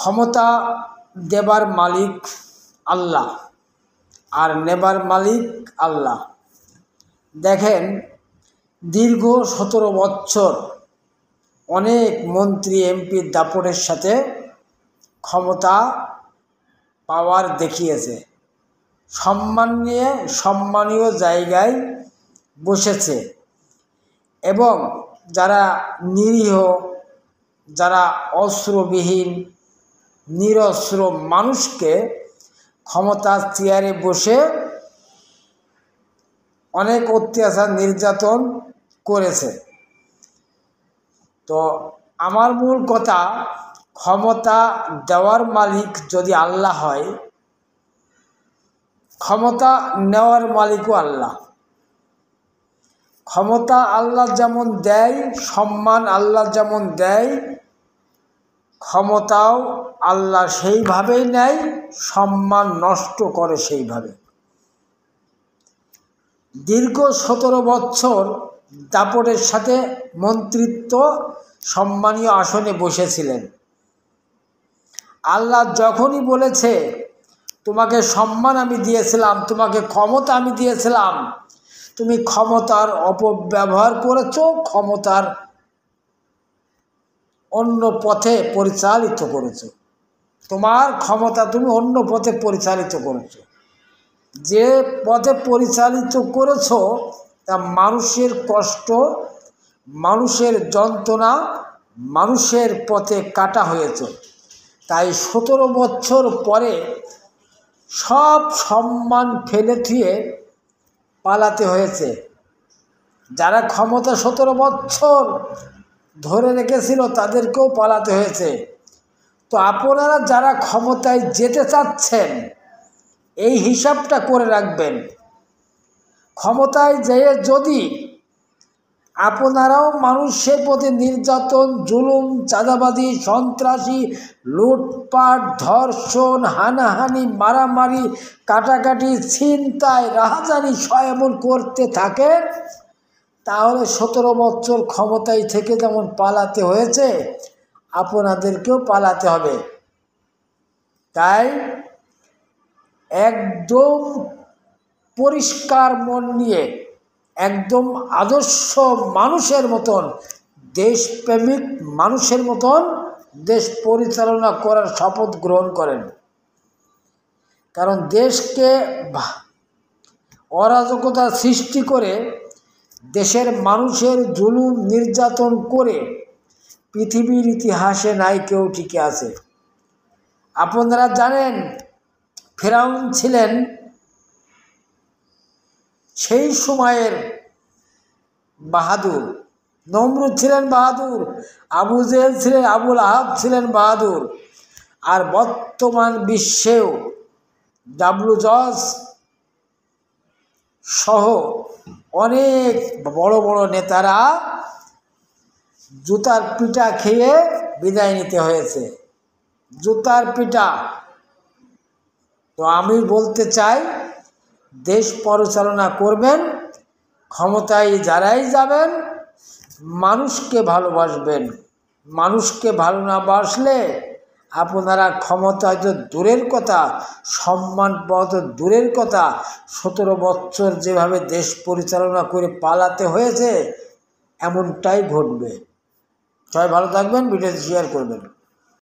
ক্ষমতা দেবার মালিক আল্লাহ আর নেবার মালিক আল্লাহ। দেখেন, দীর্ঘ 17 বছর অনেক মন্ত্রী এমপির দাপটের সাথে ক্ষমতা পাওয়ার দেখিয়েছে, সম্মান নিয়ে সম্মানীয় জায়গায় বসেছে এবং যারা নিরীহ, যারা অস্ত্রবিহীন নিরস্ত্র মানুষকে ক্ষমতার চেয়ারে বসে অনেক অত্যাচার নির্যাতন করেছে। তো আমার মূল কথা, ক্ষমতা দেওয়ার মালিক যদি আল্লাহ হয়, ক্ষমতা নেওয়ার মালিকও আল্লাহ। ক্ষমতা আল্লাহ যেমন দেয়, সম্মান আল্লাহ যেমন দেয়, ক্ষমতাও আল্লাহ সেইভাবেই নেয়, সম্মান নষ্ট করে সেইভাবে। দীর্ঘ 17 বছর দাপটের সাথে মন্ত্রিত্ব সম্মানীয় আসনে বসেছিলেন। আল্লাহ যখনই বলেছে তোমাকে সম্মান আমি দিয়েছিলাম, তোমাকে ক্ষমতা আমি দিয়েছিলাম, তুমি ক্ষমতার অপব্যবহার করেছো, ক্ষমতার অন্য পথে পরিচালিত করেছো, তোমার ক্ষমতা তুমি অন্য পথে পরিচালিত করেছো। যে পথে পরিচালিত করেছো তা মানুষের কষ্ট, মানুষের যন্ত্রণা, মানুষের পথে কাটা হয়েছে। তাই 17 বছর পরে সব সম্মান ফেলে থুয়ে পালাতে হয়েছে। যারা ক্ষমতা 17 বছর ধরে রেখেছিল তাদেরকেও পালাতে হয়েছে। তো আপনারা যারা ক্ষমতায় যেতে চাচ্ছেন, এই হিসাবটা করে রাখবেন, ক্ষমতায় যেয়ে যদি আপনারাও মানুষের প্রতি নির্যাতন, জুলুম, চাঁদাবাজি, সন্ত্রাসী, লুটপাট, ধর্ষণ, হানাহানি, মারামারি, কাটাকাটি, ছিনতাই, রাহাজানি এমন করতে থাকেন, তাহলে 17 বছর ক্ষমতায় থেকে যেমন পালাতে হয়েছে, আপনাদেরকেও পালাতে হবে। তাই একদম পরিষ্কার মন নিয়ে, একদম আদর্শ মানুষের মতন, দেশপ্রেমিক মানুষের মতন দেশ পরিচালনা করার শপথ গ্রহণ করেন। কারণ দেশকে অরাজকতা সৃষ্টি করে, দেশের মানুষের জুলুম নির্যাতন করে পৃথিবীর ইতিহাসে নাই কেউ টিকে আছে। আপনারা জানেন, ফেরাউন ছিলেন সেই সময়ের বাহাদুর, নমরুদ ছিলেন বাহাদুর, আবু জেহেল ছিলেন, আবুল আহাব ছিলেন বাহাদুর। আর বর্তমান বিশ্বেও জজ সহ অনেক বড় বড় নেতারা জুতার পিটা খেয়ে বিদায় নিতে হয়েছে, জুতার পিটা। তো আমি বলতে চাই, দেশ পরিচালনা করবেন, ক্ষমতায় যারাই যাবেন, মানুষকে ভালোবাসবেন। মানুষকে ভালো না বাসলে আপনারা ক্ষমতায় তো দূরের কথা, সম্মান পাওয়া তো দূরের কথা, 17 বছর যেভাবে দেশ পরিচালনা করে পালাতে হয়েছে, এমনটাই ঘটবে। সবাই ভালো থাকবেন, ভিডিওটি শেয়ার করবেন।